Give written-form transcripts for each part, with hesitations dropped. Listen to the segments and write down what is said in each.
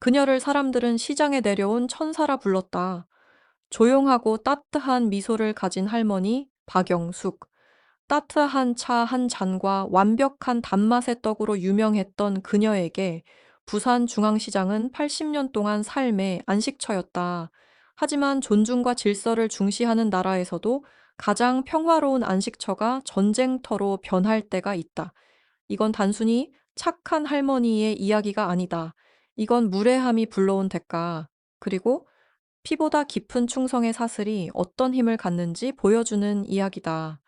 그녀를 사람들은 시장에 내려온 천사라 불렀다. 조용하고 따뜻한 미소를 가진 할머니 박영숙. 따뜻한 차 한 잔과 완벽한 단맛의 떡으로 유명했던 그녀에게 부산중앙시장은 80년 동안 삶의 안식처였다. 하지만 존중과 질서를 중시하는 나라에서도 가장 평화로운 안식처가 전쟁터로 변할 때가 있다. 이건 단순히 착한 할머니의 이야기가 아니다. 이건 무례함이 불러온 대가. 그리고 피보다 깊은 충성의 사슬이 어떤 힘을 갖는지 보여주는 이야기다.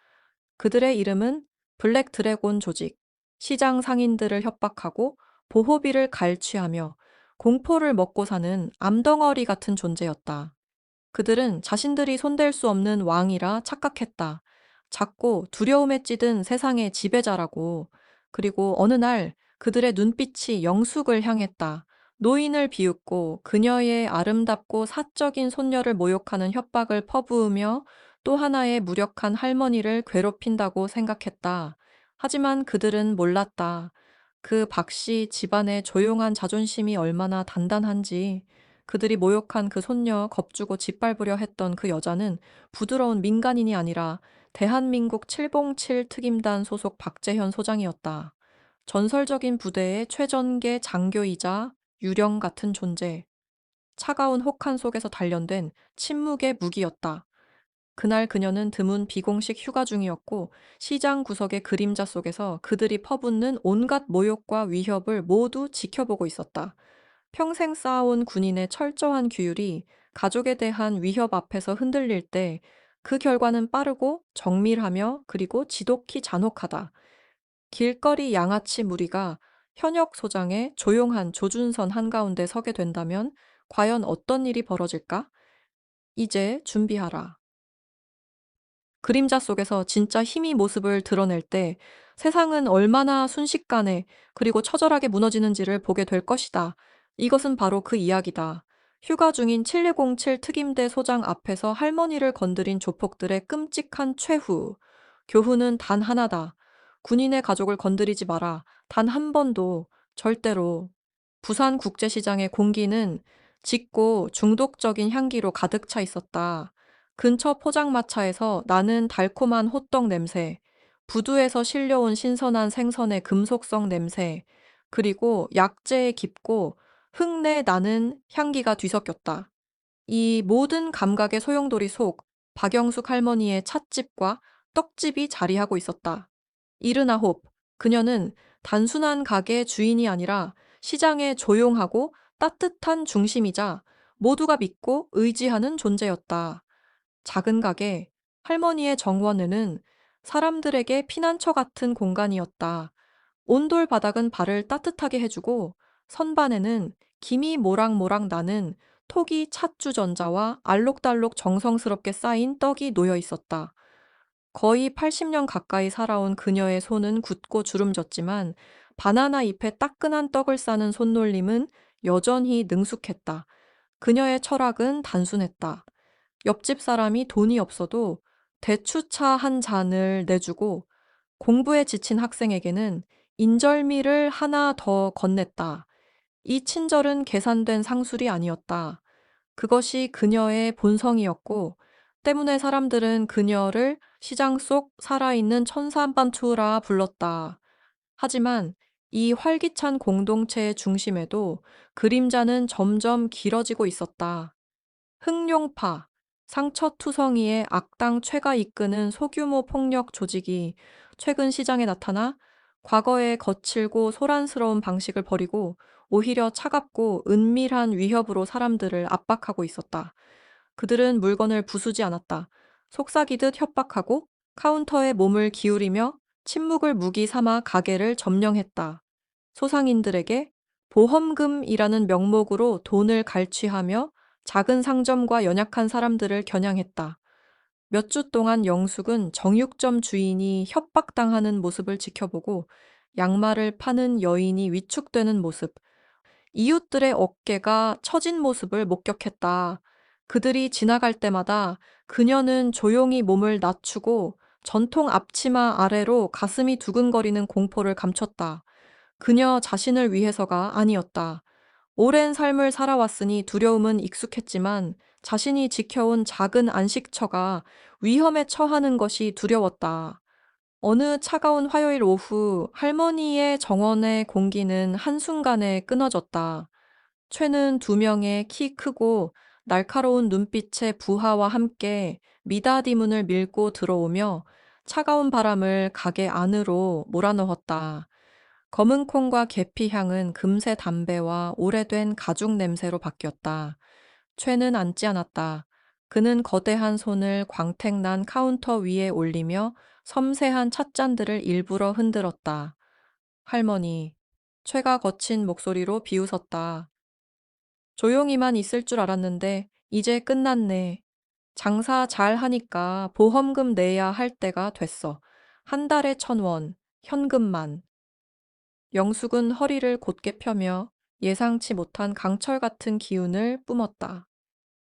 그들의 이름은 블랙 드래곤 조직, 시장 상인들을 협박하고 보호비를 갈취하며 공포를 먹고 사는 암덩어리 같은 존재였다. 그들은 자신들이 손댈 수 없는 왕이라 착각했다. 작고 두려움에 찌든 세상의 지배자라고. 그리고 어느 날 그들의 눈빛이 영숙을 향했다. 노인을 비웃고 그녀의 아름답고 사적인 손녀를 모욕하는 협박을 퍼부으며 또 하나의 무력한 할머니를 괴롭힌다고 생각했다. 하지만 그들은 몰랐다. 그 박씨 집안의 조용한 자존심이 얼마나 단단한지. 그들이 모욕한 그 손녀 겁주고 짓밟으려 했던 그 여자는 부드러운 민간인이 아니라 대한민국 707 특임단 소속 박재현 소장이었다. 전설적인 부대의 최전계 장교이자 유령 같은 존재. 차가운 혹한 속에서 단련된 침묵의 무기였다. 그날 그녀는 드문 비공식 휴가 중이었고 시장 구석의 그림자 속에서 그들이 퍼붓는 온갖 모욕과 위협을 모두 지켜보고 있었다. 평생 쌓아온 군인의 철저한 규율이 가족에 대한 위협 앞에서 흔들릴 때 그 결과는 빠르고 정밀하며 그리고 지독히 잔혹하다. 길거리 양아치 무리가 현역 소장의 조용한 조준선 한가운데 서게 된다면 과연 어떤 일이 벌어질까? 이제 준비하라. 그림자 속에서 진짜 힘이 모습을 드러낼 때 세상은 얼마나 순식간에 그리고 처절하게 무너지는지를 보게 될 것이다. 이것은 바로 그 이야기다. 휴가 중인 7107 특임대 소장 앞에서 할머니를 건드린 조폭들의 끔찍한 최후. 교훈은 단 하나다. 군인의 가족을 건드리지 마라. 단 한 번도, 절대로. 부산 국제시장의 공기는 짙고 중독적인 향기로 가득 차 있었다. 근처 포장마차에서 나는 달콤한 호떡 냄새, 부두에서 실려온 신선한 생선의 금속성 냄새, 그리고 약재의 깊고 흙내 나는 향기가 뒤섞였다. 이 모든 감각의 소용돌이 속 박영숙 할머니의 찻집과 떡집이 자리하고 있었다. 이르나홉, 그녀는 단순한 가게의 주인이 아니라 시장의 조용하고 따뜻한 중심이자 모두가 믿고 의지하는 존재였다. 작은 가게, 할머니의 정원에는 사람들에게 피난처 같은 공간이었다. 온돌 바닥은 발을 따뜻하게 해주고 선반에는 김이 모락모락 나는 토기 찻주전자와 알록달록 정성스럽게 쌓인 떡이 놓여 있었다. 거의 80년 가까이 살아온 그녀의 손은 굳고 주름졌지만 바나나 잎에 따끈한 떡을 싸는 손놀림은 여전히 능숙했다. 그녀의 철학은 단순했다. 옆집 사람이 돈이 없어도 대추차 한 잔을 내주고 공부에 지친 학생에게는 인절미를 하나 더 건넸다. 이 친절은 계산된 상술이 아니었다. 그것이 그녀의 본성이었고, 때문에 사람들은 그녀를 시장 속 살아있는 천사반투라 불렀다. 하지만 이 활기찬 공동체의 중심에도 그림자는 점점 길어지고 있었다. 흑룡파, 상처투성이의 악당 최가 이끄는 소규모 폭력 조직이 최근 시장에 나타나 과거의 거칠고 소란스러운 방식을 버리고 오히려 차갑고 은밀한 위협으로 사람들을 압박하고 있었다. 그들은 물건을 부수지 않았다. 속삭이듯 협박하고 카운터에 몸을 기울이며 침묵을 무기 삼아 가게를 점령했다. 소상인들에게 보험금이라는 명목으로 돈을 갈취하며 작은 상점과 연약한 사람들을 겨냥했다. 몇 주 동안 영숙은 정육점 주인이 협박당하는 모습을 지켜보고 양말을 파는 여인이 위축되는 모습, 이웃들의 어깨가 처진 모습을 목격했다. 그들이 지나갈 때마다 그녀는 조용히 몸을 낮추고 전통 앞치마 아래로 가슴이 두근거리는 공포를 감췄다. 그녀 자신을 위해서가 아니었다. 오랜 삶을 살아왔으니 두려움은 익숙했지만 자신이 지켜온 작은 안식처가 위험에 처하는 것이 두려웠다. 어느 차가운 화요일 오후 할머니의 정원의 공기는 한순간에 끊어졌다. 최는 두 명의 키 크고 날카로운 눈빛의 부하와 함께 미닫이 문을 밀고 들어오며 차가운 바람을 가게 안으로 몰아넣었다. 검은 콩과 계피 향은 금세 담배와 오래된 가죽 냄새로 바뀌었다. 최는 앉지 않았다. 그는 거대한 손을 광택난 카운터 위에 올리며 섬세한 찻잔들을 일부러 흔들었다. 할머니, 최가 거친 목소리로 비웃었다. 조용히만 있을 줄 알았는데 이제 끝났네. 장사 잘 하니까 보험금 내야 할 때가 됐어. 한 달에 1,000원, 현금만. 영숙은 허리를 곧게 펴며 예상치 못한 강철 같은 기운을 뿜었다.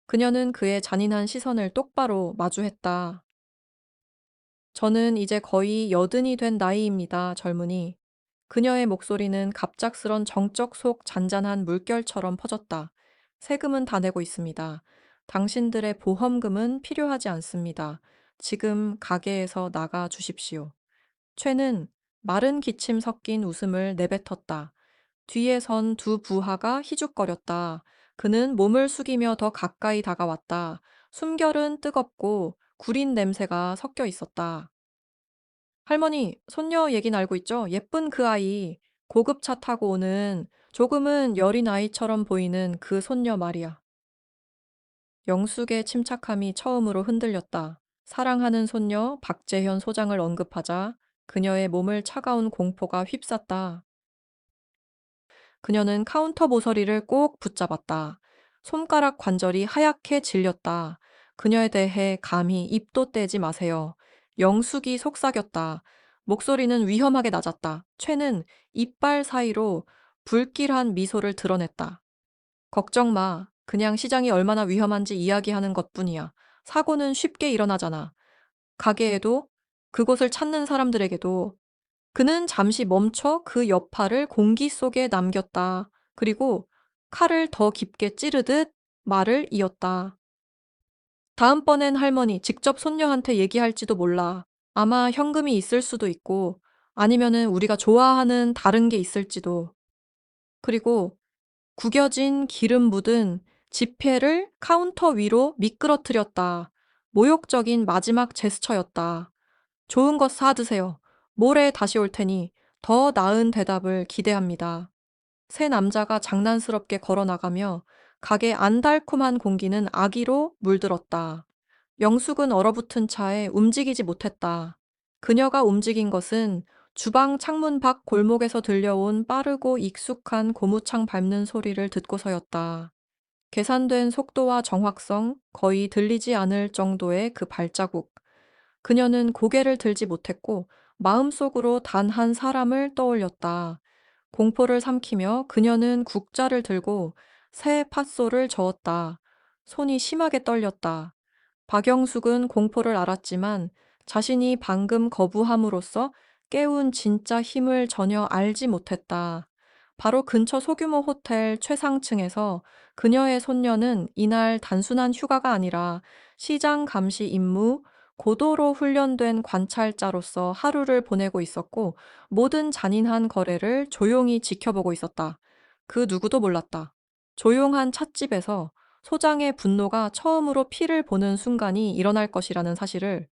그녀는 그의 잔인한 시선을 똑바로 마주했다. 저는 이제 거의 여든이 된 나이입니다, 젊은이. 그녀의 목소리는 갑작스런 정적 속 잔잔한 물결처럼 퍼졌다. 세금은 다 내고 있습니다. 당신들의 보험금은 필요하지 않습니다. 지금 가게에서 나가 주십시오. 최는 마른 기침 섞인 웃음을 내뱉었다. 뒤에 선 두 부하가 희죽거렸다. 그는 몸을 숙이며 더 가까이 다가왔다. 숨결은 뜨겁고 구린 냄새가 섞여 있었다. 할머니, 손녀 얘긴 알고 있죠? 예쁜 그 아이, 고급차 타고 오는 조금은 여린 아이처럼 보이는 그 손녀 말이야. 영숙의 침착함이 처음으로 흔들렸다. 사랑하는 손녀 박재현 소장을 언급하자 그녀의 몸을 차가운 공포가 휩쌌다. 그녀는 카운터 모서리를 꼭 붙잡았다. 손가락 관절이 하얗게 질렸다. 그녀에 대해 감히 입도 떼지 마세요. 영숙이 속삭였다. 목소리는 위험하게 낮았다. 최는 이빨 사이로 불길한 미소를 드러냈다. 걱정 마. 그냥 시장이 얼마나 위험한지 이야기하는 것뿐이야. 사고는 쉽게 일어나잖아. 가게에도, 그곳을 찾는 사람들에게도. 그는 잠시 멈춰 그 여파를 공기 속에 남겼다. 그리고 칼을 더 깊게 찌르듯 말을 이었다. 다음번엔 할머니 직접 손녀한테 얘기할지도 몰라. 아마 현금이 있을 수도 있고 아니면은 우리가 좋아하는 다른 게 있을지도. 그리고 구겨진 기름 묻은 지폐를 카운터 위로 미끄러뜨렸다. 모욕적인 마지막 제스처였다. 좋은 것 사드세요. 모레 다시 올 테니 더 나은 대답을 기대합니다. 세 남자가 장난스럽게 걸어 나가며 가게 안달콤한 공기는 아기로 물들었다. 영숙은 얼어붙은 차에 움직이지 못했다. 그녀가 움직인 것은 주방 창문 밖 골목에서 들려온 빠르고 익숙한 고무창 밟는 소리를 듣고서였다. 계산된 속도와 정확성, 거의 들리지 않을 정도의 그 발자국. 그녀는 고개를 들지 못했고 마음속으로 단 한 사람을 떠올렸다. 공포를 삼키며 그녀는 국자를 들고 새 팥소를 저었다. 손이 심하게 떨렸다. 박영숙은 공포를 알았지만 자신이 방금 거부함으로써 깨운 진짜 힘을 전혀 알지 못했다. 바로 근처 소규모 호텔 최상층에서 그녀의 손녀는 이날 단순한 휴가가 아니라 시장 감시 임무, 고도로 훈련된 관찰자로서 하루를 보내고 있었고 모든 잔인한 거래를 조용히 지켜보고 있었다. 그 누구도 몰랐다. 조용한 찻집에서 소장의 분노가 처음으로 피를 보는 순간이 일어날 것이라는 사실을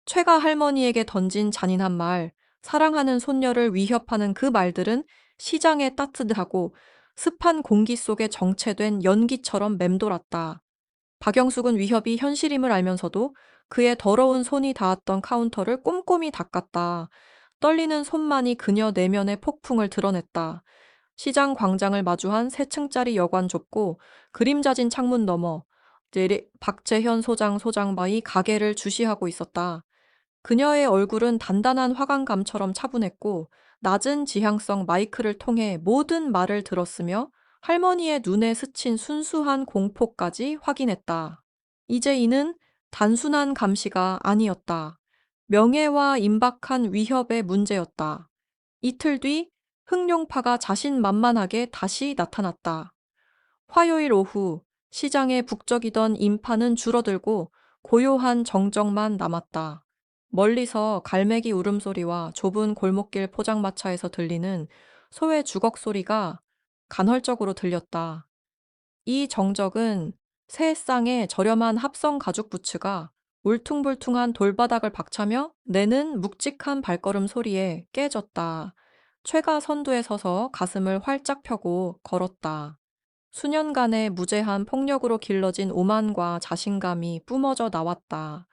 최가 할머니에게 던진 잔인한 말, 사랑하는 손녀를 위협하는 그 말들은 시장에 따뜻하고 습한 공기 속에 정체된 연기처럼 맴돌았다. 박영숙은 위협이 현실임을 알면서도 그의 더러운 손이 닿았던 카운터를 꼼꼼히 닦았다. 떨리는 손만이 그녀 내면의 폭풍을 드러냈다. 시장 광장을 마주한 세 층짜리 여관 좁고 그림자진 창문 너머 박재현 소장바이 가게를 주시하고 있었다. 그녀의 얼굴은 단단한 화관감처럼 차분했고 낮은 지향성 마이크를 통해 모든 말을 들었으며 할머니의 눈에 스친 순수한 공포까지 확인했다. 이제 이는 단순한 감시가 아니었다. 명예와 임박한 위협의 문제였다. 이틀 뒤 흑룡파가 자신만만하게 다시 나타났다. 화요일 오후 시장에 북적이던 인파는 줄어들고 고요한 정적만 남았다. 멀리서 갈매기 울음소리와 좁은 골목길 포장마차에서 들리는 소의 주걱 소리가 간헐적으로 들렸다. 이 정적은 새쌍의 저렴한 합성 가죽 부츠가 울퉁불퉁한 돌바닥을 박차며 내는 묵직한 발걸음 소리에 깨졌다. 최가 선두에 서서 가슴을 활짝 펴고 걸었다. 수년간의 무제한 폭력으로 길러진 오만과 자신감이 뿜어져 나왔다.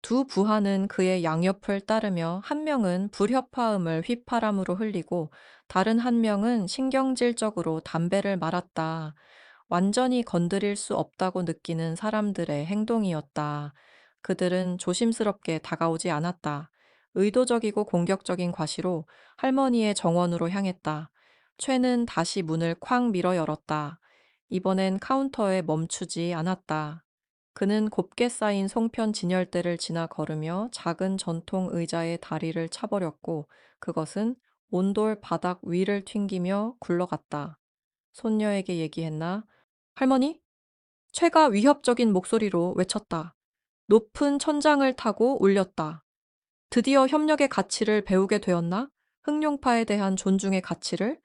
두 부하는 그의 양옆을 따르며 한 명은 불협화음을 휘파람으로 흘리고 다른 한 명은 신경질적으로 담배를 말았다. 완전히 건드릴 수 없다고 느끼는 사람들의 행동이었다. 그들은 조심스럽게 다가오지 않았다. 의도적이고 공격적인 과시로 할머니의 정원으로 향했다. 최는 다시 문을 쾅 밀어 열었다. 이번엔 카운터에 멈추지 않았다. 그는 곱게 쌓인 송편 진열대를 지나 걸으며 작은 전통 의자에 다리를 차버렸고 그것은 온돌 바닥 위를 튕기며 굴러갔다. 손녀에게 얘기했나? 할머니? 최가 위협적인 목소리로 외쳤다. 높은 천장을 타고 울렸다. 드디어 협력의 가치를 배우게 되었나? 흑룡파에 대한 존중의 가치를?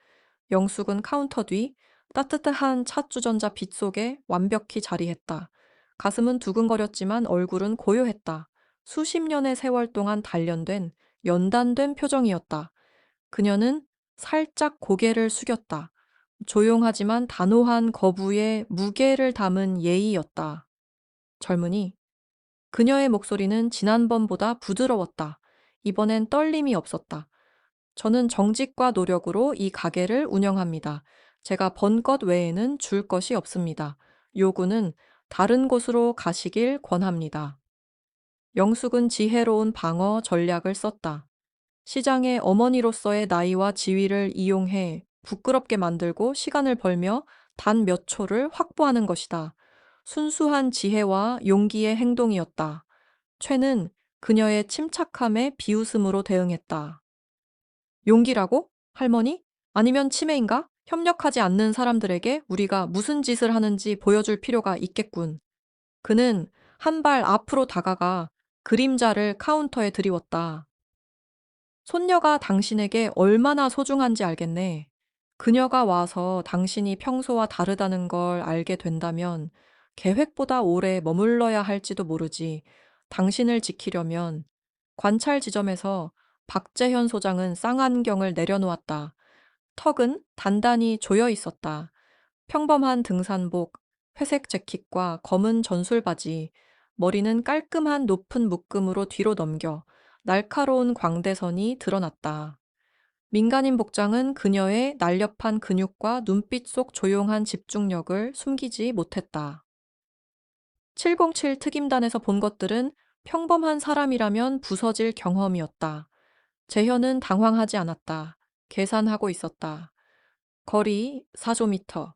영숙은 카운터 뒤 따뜻한 찻주전자 빛 속에 완벽히 자리했다. 가슴은 두근거렸지만 얼굴은 고요했다. 수십 년의 세월 동안 단련된, 연단된 표정이었다. 그녀는 살짝 고개를 숙였다. 조용하지만 단호한 거부의 무게를 담은 예의였다. 젊은이, 그녀의 목소리는 지난번보다 부드러웠다. 이번엔 떨림이 없었다. 저는 정직과 노력으로 이 가게를 운영합니다. 제가 번 것 외에는 줄 것이 없습니다. 요구는 다른 곳으로 가시길 권합니다. 영숙은 지혜로운 방어 전략을 썼다. 시장의 어머니로서의 나이와 지위를 이용해 부끄럽게 만들고 시간을 벌며 단 몇 초를 확보하는 것이다. 순수한 지혜와 용기의 행동이었다. 최는 그녀의 침착함에 비웃음으로 대응했다. 용기라고? 할머니? 아니면 치매인가? 협력하지 않는 사람들에게 우리가 무슨 짓을 하는지 보여줄 필요가 있겠군. 그는 한 발 앞으로 다가가 그림자를 카운터에 들이웠다. 손녀가 당신에게 얼마나 소중한지 알겠네. 그녀가 와서 당신이 평소와 다르다는 걸 알게 된다면 계획보다 오래 머물러야 할지도 모르지. 당신을 지키려면 관찰 지점에서 박재현 소장은 쌍안경을 내려놓았다. 턱은 단단히 조여 있었다. 평범한 등산복, 회색 재킷과 검은 전술 바지, 머리는 깔끔한 높은 묶음으로 뒤로 넘겨 날카로운 광대선이 드러났다. 민간인 복장은 그녀의 날렵한 근육과 눈빛 속 조용한 집중력을 숨기지 못했다. 707 특임단에서 본 것들은 평범한 사람이라면 부서질 경험이었다. 재현은 당황하지 않았다. 계산하고 있었다. 거리 4조미터,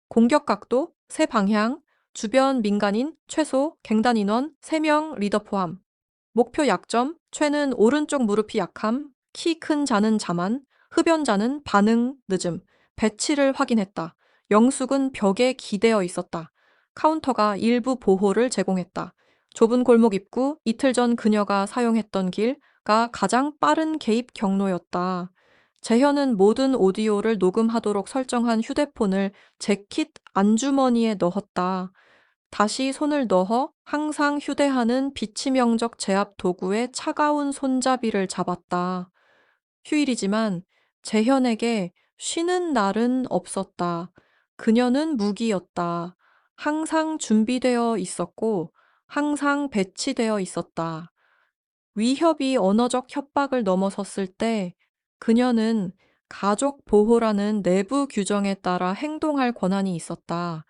공격 각도, 세 방향, 주변 민간인 최소 갱단 인원 3명 리더 포함. 목표 약점, 최는 오른쪽 무릎이 약함, 키 큰 자는 자만, 흡연자는 반응 늦음, 배치를 확인했다. 영숙은 벽에 기대어 있었다. 카운터가 일부 보호를 제공했다. 좁은 골목 입구, 이틀 전 그녀가 사용했던 길가 가장 빠른 개입 경로였다. 재현은 모든 오디오를 녹음하도록 설정한 휴대폰을 재킷 안주머니에 넣었다. 다시 손을 넣어 항상 휴대하는 비치명적 제압 도구의 차가운 손잡이를 잡았다. 휴일이지만 재현에게 쉬는 날은 없었다. 그녀는 무기였다. 항상 준비되어 있었고 항상 배치되어 있었다. 위협이 언어적 협박을 넘어섰을 때 그녀는 가족 보호라는 내부 규정에 따라 행동할 권한이 있었다.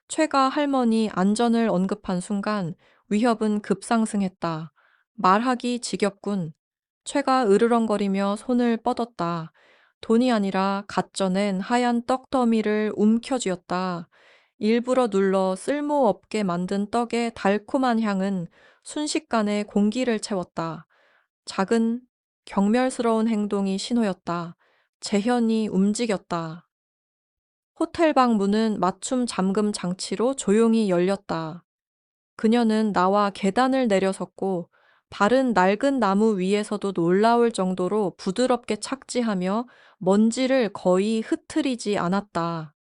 최가 할머니 안전을 언급한 순간 위협은 급상승했다. 말하기 지겹군. 최가 으르렁거리며 손을 뻗었다. 돈이 아니라 갓져낸 하얀 떡더미를 움켜쥐었다. 일부러 눌러 쓸모없게 만든 떡의 달콤한 향은 순식간에 공기를 채웠다. 작은 경멸스러운 행동이 신호였다. 재현이 움직였다. 호텔방 문은 맞춤 잠금 장치로 조용히 열렸다. 그녀는 나와 계단을 내려섰고 발은 낡은 나무 위에서도 놀라울 정도로 부드럽게 착지하며 먼지를 거의 흩트리지 않았다.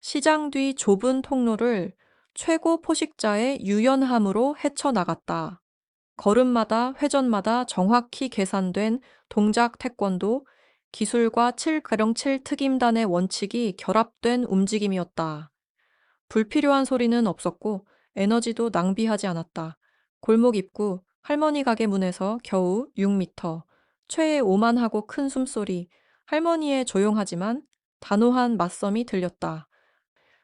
시장 뒤 좁은 통로를 최고 포식자의 유연함으로 헤쳐나갔다. 걸음마다 회전마다 정확히 계산된 동작 태권도, 기술과 7가령7 특임단의 원칙이 결합된 움직임이었다. 불필요한 소리는 없었고 에너지도 낭비하지 않았다. 골목 입구, 할머니 가게 문에서 겨우 6미터. 최애 오만하고 큰 숨소리, 할머니의 조용하지만 단호한 맞섬이 들렸다.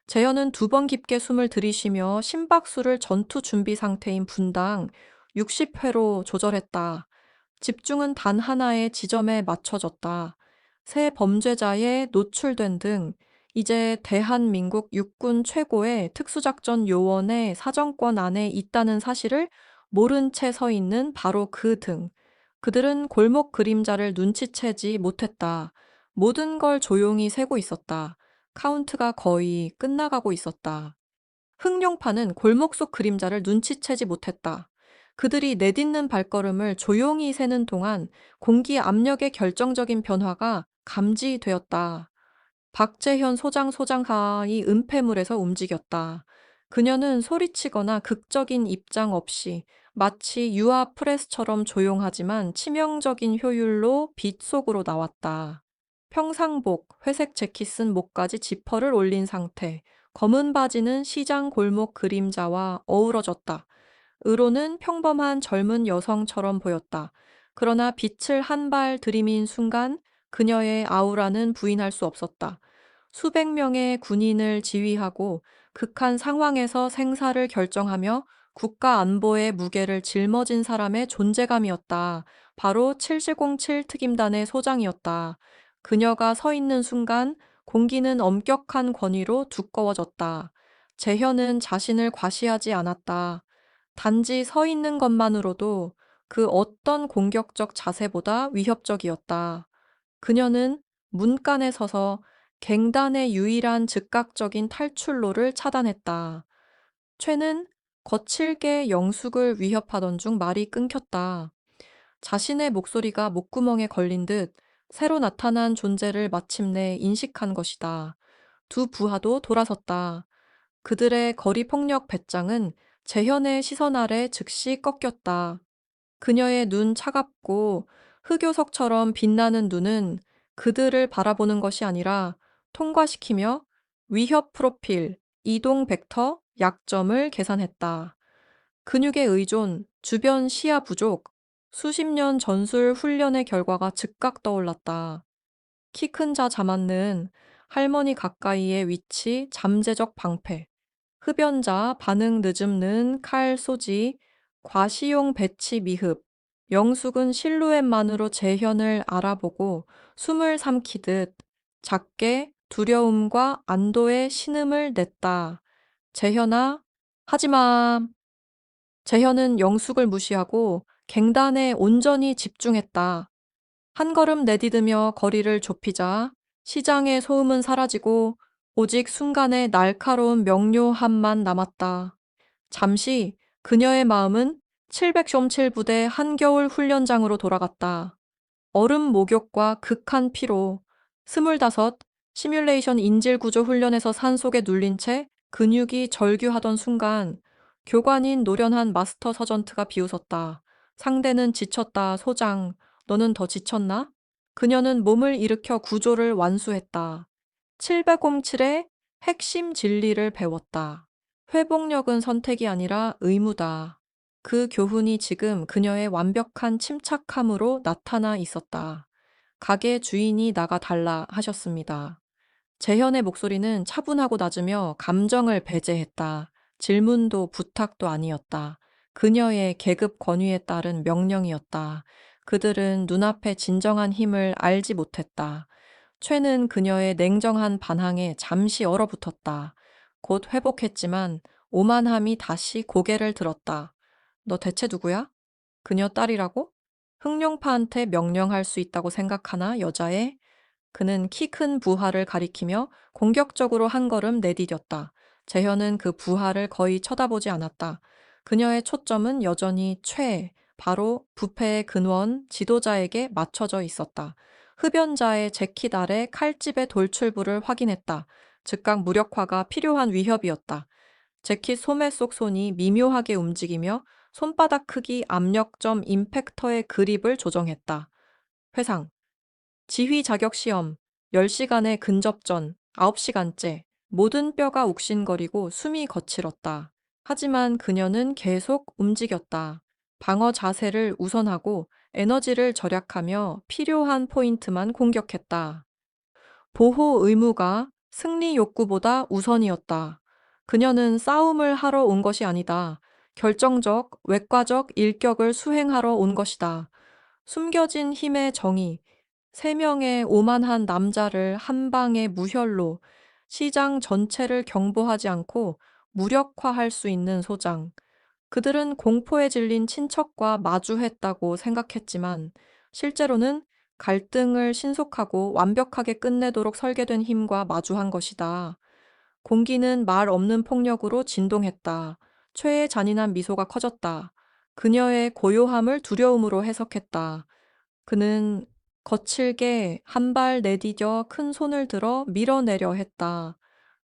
재현은 2번 깊게 숨을 들이쉬며 심박수를 전투 준비 상태인 분당 60회로 조절했다. 집중은 단 하나의 지점에 맞춰졌다. 새 범죄자에 노출된 등 이제 대한민국 육군 최고의 특수작전 요원의 사정권 안에 있다는 사실을 모른 채 서 있는 바로 그 등. 그들은 골목 그림자를 눈치채지 못했다. 모든 걸 조용히 세고 있었다. 카운트가 거의 끝나가고 있었다. 흑룡파는 골목 속 그림자를 눈치채지 못했다. 그들이 내딛는 발걸음을 조용히 세는 동안 공기 압력의 결정적인 변화가 감지되었다. 박재현 소장하이 은폐물에서 움직였다. 그녀는 소리치거나 극적인 입장 없이 마치 유아 프레스처럼 조용하지만 치명적인 효율로 빛 속으로 나왔다. 평상복, 회색 재킷 쓴 목까지 지퍼를 올린 상태, 검은 바지는 시장 골목 그림자와 어우러졌다. 으로는 평범한 젊은 여성처럼 보였다. 그러나 빛을 한 발 들이민 순간 그녀의 아우라는 부인할 수 없었다. 수백 명의 군인을 지휘하고 극한 상황에서 생사를 결정하며 국가 안보의 무게를 짊어진 사람의 존재감이었다. 바로 7707 특임단의 소장이었다. 그녀가 서 있는 순간 공기는 엄격한 권위로 두꺼워졌다. 재현은 자신을 과시하지 않았다. 단지 서 있는 것만으로도 그 어떤 공격적 자세보다 위협적이었다. 그녀는 문간에 서서 갱단의 유일한 즉각적인 탈출로를 차단했다. 최는 거칠게 영숙을 위협하던 중 말이 끊겼다. 자신의 목소리가 목구멍에 걸린 듯 새로 나타난 존재를 마침내 인식한 것이다. 두 부하도 돌아섰다. 그들의 거리 폭력 배짱은 재현의 시선 아래 즉시 꺾였다. 그녀의 눈 차갑고 흑요석처럼 빛나는 눈은 그들을 바라보는 것이 아니라 통과시키며 위협 프로필, 이동 벡터, 약점을 계산했다. 근육의 의존, 주변 시야 부족, 수십 년 전술 훈련의 결과가 즉각 떠올랐다. 키 큰 자 잡았는 할머니 가까이의 위치, 잠재적 방패, 흡연자 반응 늦음는 칼 소지, 과시용 배치 미흡, 영숙은 실루엣만으로 재현을 알아보고 숨을 삼키듯 작게 두려움과 안도의 신음을 냈다. 재현아, 하지마. 재현은 영숙을 무시하고 갱단에 온전히 집중했다. 한 걸음 내디디며 거리를 좁히자 시장의 소음은 사라지고 오직 순간의 날카로운 명료함만 남았다. 잠시 그녀의 마음은 707 부대 한겨울 훈련장으로 돌아갔다. 얼음 목욕과 극한 피로, 25 시뮬레이션 인질 구조 훈련에서 산속에 눌린 채 근육이 절규하던 순간 교관인 노련한 마스터 서전트가 비웃었다. 상대는 지쳤다, 소장. 너는 더 지쳤나? 그녀는 몸을 일으켜 구조를 완수했다. 707의 핵심 진리를 배웠다. 회복력은 선택이 아니라 의무다. 그 교훈이 지금 그녀의 완벽한 침착함으로 나타나 있었다. 가게 주인이 나가 달라 하셨습니다. 재현의 목소리는 차분하고 낮으며 감정을 배제했다. 질문도 부탁도 아니었다. 그녀의 계급 권위에 따른 명령이었다. 그들은 눈앞의 진정한 힘을 알지 못했다. 최는 그녀의 냉정한 반항에 잠시 얼어붙었다. 곧 회복했지만 오만함이 다시 고개를 들었다. 너 대체 누구야? 그녀 딸이라고? 흑룡파한테 명령할 수 있다고 생각하나, 여자애? 그는 키 큰 부하를 가리키며 공격적으로 한 걸음 내디뎠다. 재현은 그 부하를 거의 쳐다보지 않았다. 그녀의 초점은 여전히 바로 부패의 근원, 지도자에게 맞춰져 있었다. 흡연자의 재킷 아래 칼집의 돌출부를 확인했다. 즉각 무력화가 필요한 위협이었다. 재킷 소매 속 손이 미묘하게 움직이며 손바닥 크기 압력점 임팩터의 그립을 조정했다. 회상. 지휘 자격 시험, 10시간의 근접전, 9시간째, 모든 뼈가 욱신거리고 숨이 거칠었다. 하지만 그녀는 계속 움직였다. 방어 자세를 우선하고 에너지를 절약하며 필요한 포인트만 공격했다. 보호 의무가 승리 욕구보다 우선이었다. 그녀는 싸움을 하러 온 것이 아니다. 결정적, 외과적 일격을 수행하러 온 것이다. 숨겨진 힘의 정의, 3명의 오만한 남자를 한 방의 무혈로 시장 전체를 경보하지 않고 무력화할 수 있는 소장. 그들은 공포에 질린 친척과 마주했다고 생각했지만 실제로는 갈등을 신속하고 완벽하게 끝내도록 설계된 힘과 마주한 것이다. 공기는 말 없는 폭력으로 진동했다. 최의 잔인한 미소가 커졌다. 그녀의 고요함을 두려움으로 해석했다. 그는 거칠게 한 발 내디뎌 큰 손을 들어 밀어내려 했다.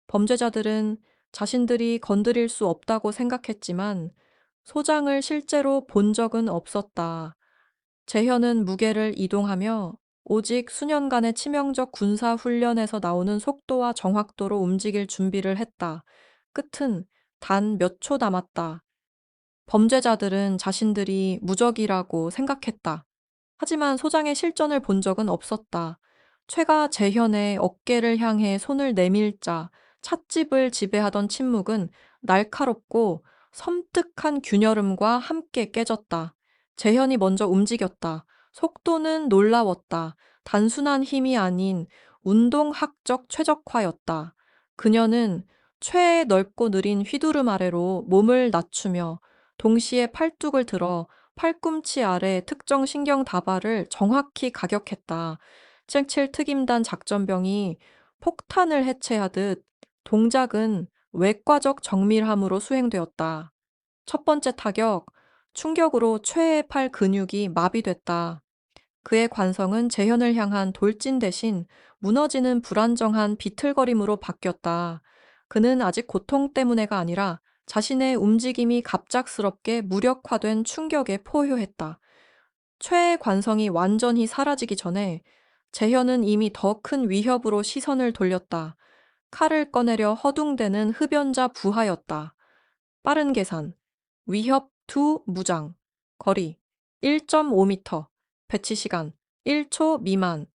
범죄자들은 자신들이 건드릴 수 없다고 생각했지만 소장을 실제로 본 적은 없었다. 재현은 무게를 이동하며 오직 수년간의 치명적 군사 훈련에서 나오는 속도와 정확도로 움직일 준비를 했다. 끝은 단 몇 초 남았다. 범죄자들은 자신들이 무적이라고 생각했다. 하지만 소장의 실전을 본 적은 없었다. 최가 재현의 어깨를 향해 손을 내밀자 찻집을 지배하던 침묵은 날카롭고 섬뜩한 균열음과 함께 깨졌다. 재현이 먼저 움직였다. 속도는 놀라웠다. 단순한 힘이 아닌 운동학적 최적화였다. 그녀는 최의 넓고 느린 휘두름 아래로 몸을 낮추며 동시에 팔뚝을 들어 팔꿈치 아래 특정 신경 다발을 정확히 가격했다. 77 특임단 작전병이 폭탄을 해체하듯 동작은 외과적 정밀함으로 수행되었다. 첫 번째 타격, 충격으로 최의 팔 근육이 마비됐다. 그의 관성은 재현을 향한 돌진 대신 무너지는 불안정한 비틀거림으로 바뀌었다. 그는 아직 고통 때문에가 아니라 자신의 움직임이 갑작스럽게 무력화된 충격에 포효했다. 최의 관성이 완전히 사라지기 전에 재현은 이미 더 큰 위협으로 시선을 돌렸다. 칼을 꺼내려 허둥대는 흡연자 부하였다. 빠른 계산, 위협 투 무장, 거리 1.5m, 배치 시간 1초 미만.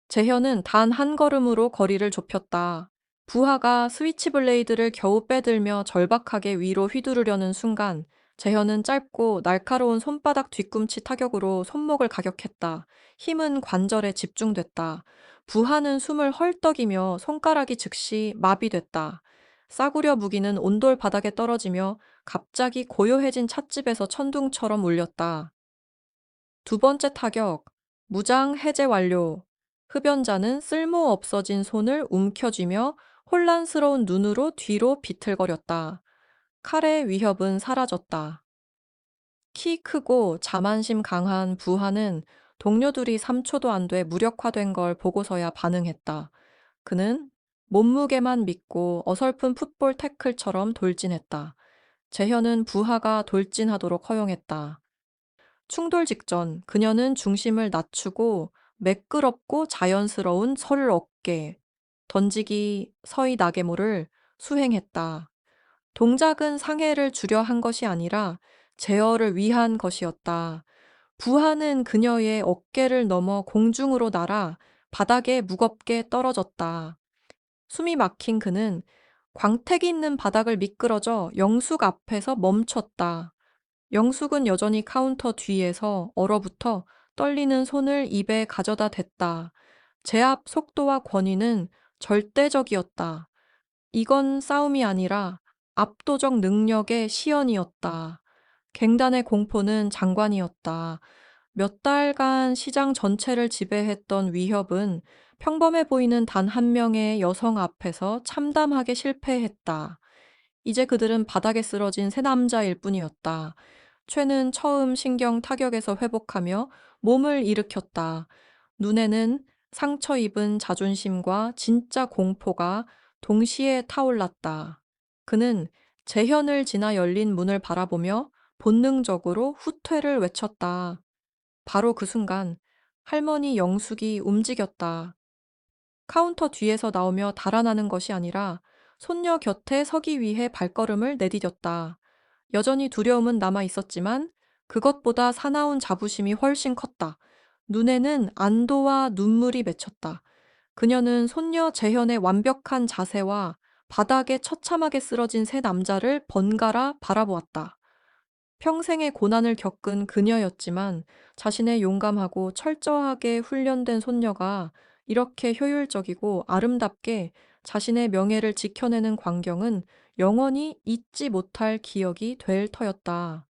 재현은 단 한 걸음으로 거리를 좁혔다. 부하가 스위치 블레이드를 겨우 빼들며 절박하게 위로 휘두르려는 순간 재현은 짧고 날카로운 손바닥 뒤꿈치 타격으로 손목을 가격했다. 힘은 관절에 집중됐다. 부하는 숨을 헐떡이며 손가락이 즉시 마비됐다. 싸구려 무기는 온돌 바닥에 떨어지며 갑자기 고요해진 찻집에서 천둥처럼 울렸다. 두 번째 타격, 무장 해제 완료. 흡연자는 쓸모 없어진 손을 움켜쥐며 혼란스러운 눈으로 뒤로 비틀거렸다. 칼의 위협은 사라졌다. 키 크고 자만심 강한 부하는 동료들이 3초도 안 돼 무력화된 걸 보고서야 반응했다. 그는 몸무게만 믿고 어설픈 풋볼 태클처럼 돌진했다. 재현은 부하가 돌진하도록 허용했다. 충돌 직전 그녀는 중심을 낮추고 매끄럽고 자연스러운 설 어깨, 던지기 서이 나게모를 수행했다. 동작은 상해를 주려 한 것이 아니라 제어를 위한 것이었다. 부하는 그녀의 어깨를 넘어 공중으로 날아 바닥에 무겁게 떨어졌다. 숨이 막힌 그는 광택이 있는 바닥을 미끄러져 영숙 앞에서 멈췄다. 영숙은 여전히 카운터 뒤에서 얼어붙어 떨리는 손을 입에 가져다 댔다. 제압 속도와 권위는 절대적이었다. 이건 싸움이 아니라 압도적 능력의 시연이었다. 갱단의 공포는 장관이었다. 몇 달간 시장 전체를 지배했던 위협은 평범해 보이는 단 한 명의 여성 앞에서 참담하게 실패했다. 이제 그들은 바닥에 쓰러진 세 남자일 뿐이었다. 최는 처음 신경 타격에서 회복하며 몸을 일으켰다. 눈에는 상처 입은 자존심과 진짜 공포가 동시에 타올랐다. 그는 재현을 지나 열린 문을 바라보며 본능적으로 후퇴를 외쳤다. 바로 그 순간 할머니 영숙이 움직였다. 카운터 뒤에서 나오며 달아나는 것이 아니라 손녀 곁에 서기 위해 발걸음을 내디뎠다. 여전히 두려움은 남아 있었지만 그것보다 사나운 자부심이 훨씬 컸다. 눈에는 안도와 눈물이 맺혔다. 그녀는 손녀 재현의 완벽한 자세와 바닥에 처참하게 쓰러진 세 남자를 번갈아 바라보았다. 평생의 고난을 겪은 그녀였지만 자신의 용감하고 철저하게 훈련된 손녀가 이렇게 효율적이고 아름답게 자신의 명예를 지켜내는 광경은 영원히 잊지 못할 기억이 될 터였다.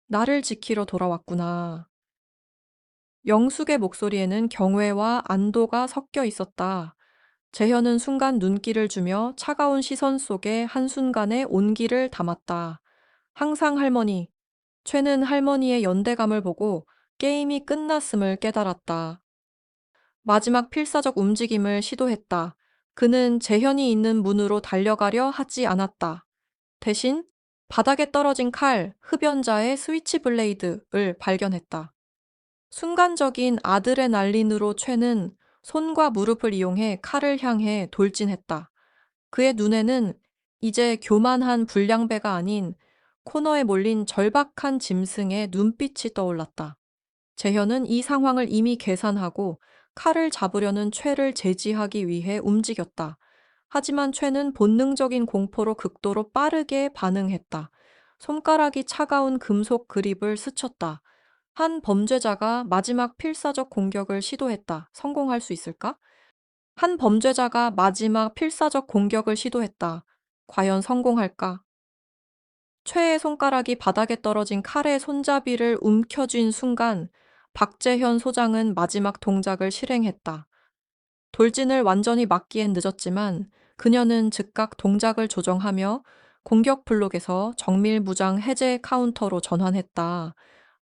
나를 지키러 돌아왔구나. 영숙의 목소리에는 경외와 안도가 섞여 있었다. 재현은 순간 눈길을 주며 차가운 시선 속에 한순간의 온기를 담았다. 항상 할머니, 최는 할머니의 연대감을 보고 게임이 끝났음을 깨달았다. 마지막 필사적 움직임을 시도했다. 그는 재현이 있는 문으로 달려가려 하지 않았다. 대신 바닥에 떨어진 칼, 흡연자의 스위치 블레이드를 발견했다. 순간적인 아드레날린으로 최는 손과 무릎을 이용해 칼을 향해 돌진했다. 그의 눈에는 이제 교만한 불량배가 아닌 코너에 몰린 절박한 짐승의 눈빛이 떠올랐다. 재현은 이 상황을 이미 계산하고 칼을 잡으려는 최를 제지하기 위해 움직였다. 하지만 최는 본능적인 공포로 극도로 빠르게 반응했다. 손가락이 차가운 금속 그립을 스쳤다. 한 범죄자가 마지막 필사적 공격을 시도했다. 성공할 수 있을까? 한 범죄자가 마지막 필사적 공격을 시도했다. 과연 성공할까? 최의 손가락이 바닥에 떨어진 칼의 손잡이를 움켜쥔 순간 박재현 소장은 마지막 동작을 실행했다. 돌진을 완전히 막기엔 늦었지만 그녀는 즉각 동작을 조정하며 공격 블록에서 정밀 무장 해제 카운터로 전환했다.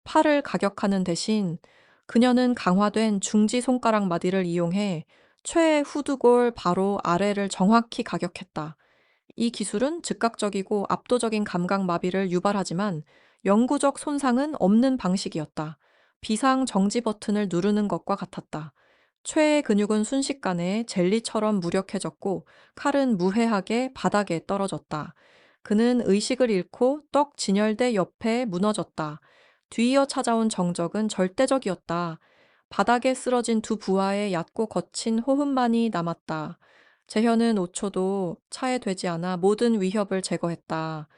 팔을 가격하는 대신 그녀는 강화된 중지 손가락 마디를 이용해 최의 후두골 바로 아래를 정확히 가격했다. 이 기술은 즉각적이고 압도적인 감각 마비를 유발하지만 영구적 손상은 없는 방식이었다. 비상 정지 버튼을 누르는 것과 같았다. 최의 근육은 순식간에 젤리처럼 무력해졌고 칼은 무해하게 바닥에 떨어졌다. 그는 의식을 잃고 떡 진열대 옆에 무너졌다. 뒤이어 찾아온 정적은 절대적이었다. 바닥에 쓰러진 두 부하의 얕고 거친 호흡만이 남았다. 재현은 5초도 차에 되지 않아 모든 위협을 제거했다.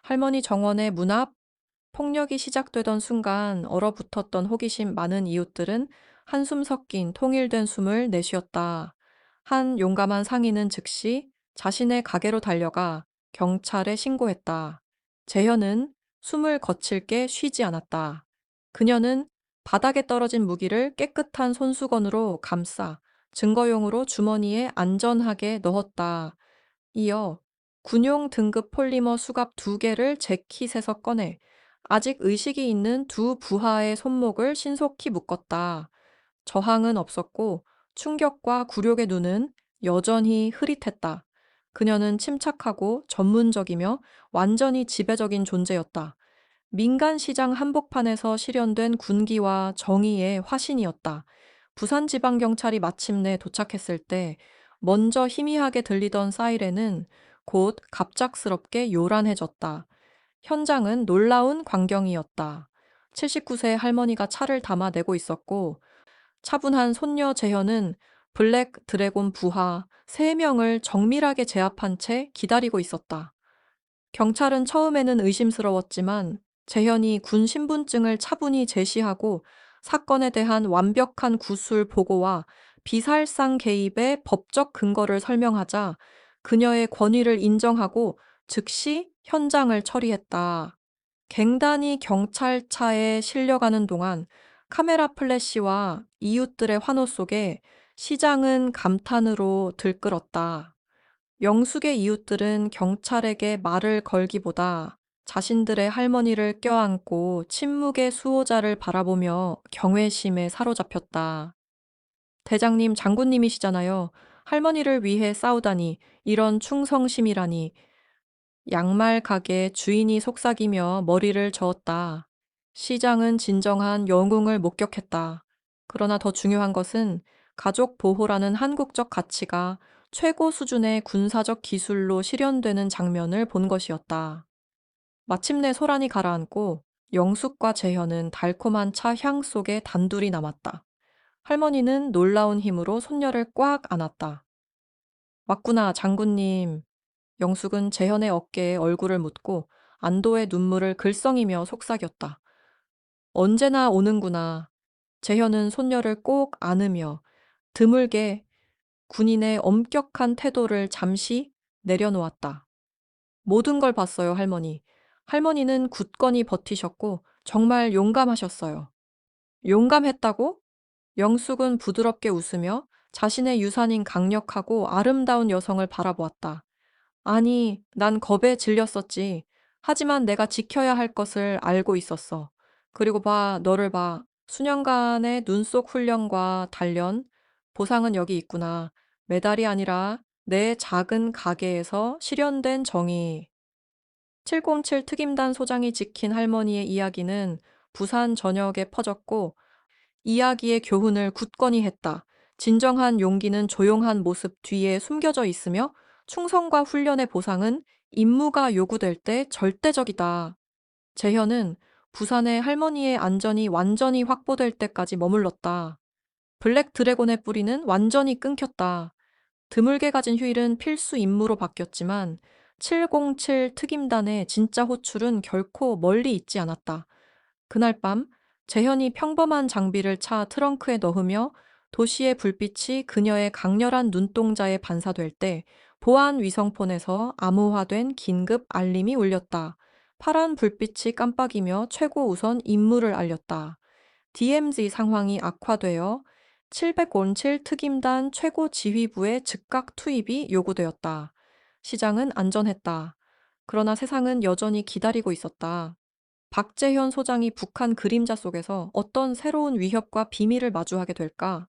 할머니 정원의 문 앞, 폭력이 시작되던 순간 얼어붙었던 호기심 많은 이웃들은 한숨 섞인 통일된 숨을 내쉬었다. 한 용감한 상인은 즉시 자신의 가게로 달려가 경찰에 신고했다. 재현은 숨을 거칠게 쉬지 않았다. 그녀는 바닥에 떨어진 무기를 깨끗한 손수건으로 감싸 증거용으로 주머니에 안전하게 넣었다. 이어 군용 등급 폴리머 수갑 2개를 재킷에서 꺼내 아직 의식이 있는 두 부하의 손목을 신속히 묶었다. 저항은 없었고 충격과 굴욕의 눈은 여전히 흐릿했다. 그녀는 침착하고 전문적이며 완전히 지배적인 존재였다. 민간 시장 한복판에서 실현된 군기와 정의의 화신이었다. 부산지방경찰이 마침내 도착했을 때 먼저 희미하게 들리던 사이렌은 곧 갑작스럽게 요란해졌다. 현장은 놀라운 광경이었다. 79세 할머니가 차를 담아내고 있었고 차분한 손녀 재현은 블랙 드래곤 부하 3명을 정밀하게 제압한 채 기다리고 있었다. 경찰은 처음에는 의심스러웠지만 재현이 군 신분증을 차분히 제시하고 사건에 대한 완벽한 구술 보고와 비살상 개입의 법적 근거를 설명하자 그녀의 권위를 인정하고 즉시 현장을 처리했다. 갱단이 경찰차에 실려가는 동안 카메라 플래시와 이웃들의 환호 속에 시장은 감탄으로 들끓었다. 영숙의 이웃들은 경찰에게 말을 걸기보다 자신들의 할머니를 껴안고 침묵의 수호자를 바라보며 경외심에 사로잡혔다. 대장님, 장군님이시잖아요. 할머니를 위해 싸우다니, 이런 충성심이라니. 양말 가게 주인이 속삭이며 머리를 저었다. 시장은 진정한 영웅을 목격했다. 그러나 더 중요한 것은 가족 보호라는 한국적 가치가 최고 수준의 군사적 기술로 실현되는 장면을 본 것이었다. 마침내 소란이 가라앉고 영숙과 재현은 달콤한 차 향 속에 단둘이 남았다. 할머니는 놀라운 힘으로 손녀를 꽉 안았다. 왔구나, 장군님. 영숙은 재현의 어깨에 얼굴을 묻고 안도의 눈물을 글썽이며 속삭였다. 언제나 오는구나. 재현은 손녀를 꼭 안으며 드물게 군인의 엄격한 태도를 잠시 내려놓았다. 모든 걸 봤어요, 할머니. 할머니는 굳건히 버티셨고 정말 용감하셨어요. 용감했다고? 영숙은 부드럽게 웃으며 자신의 유산인 강력하고 아름다운 여성을 바라보았다. 아니, 난 겁에 질렸었지. 하지만 내가 지켜야 할 것을 알고 있었어. 그리고 봐, 너를 봐. 수년간의 눈속 훈련과 단련, 보상은 여기 있구나. 메달이 아니라 내 작은 가게에서 실현된 정의. 707 특임단 소장이 지킨 할머니의 이야기는 부산 전역에 퍼졌고 이야기의 교훈을 굳건히 했다. 진정한 용기는 조용한 모습 뒤에 숨겨져 있으며 충성과 훈련의 보상은 임무가 요구될 때 절대적이다. 재현은 부산의 할머니의 안전이 완전히 확보될 때까지 머물렀다. 블랙 드래곤의 뿌리는 완전히 끊겼다. 드물게 가진 휴일은 필수 임무로 바뀌었지만 707 특임단의 진짜 호출은 결코 멀리 있지 않았다. 그날 밤 재현이 평범한 장비를 차 트렁크에 넣으며 도시의 불빛이 그녀의 강렬한 눈동자에 반사될 때 보안 위성폰에서 암호화된 긴급 알림이 울렸다. 파란 불빛이 깜빡이며 최고 우선 임무를 알렸다. DMZ 상황이 악화되어 707 특임단 최고 지휘부의 즉각 투입이 요구되었다. 시장은 안전했다. 그러나 세상은 여전히 기다리고 있었다. 박재현 소장이 북한 그림자 속에서 어떤 새로운 위협과 비밀을 마주하게 될까?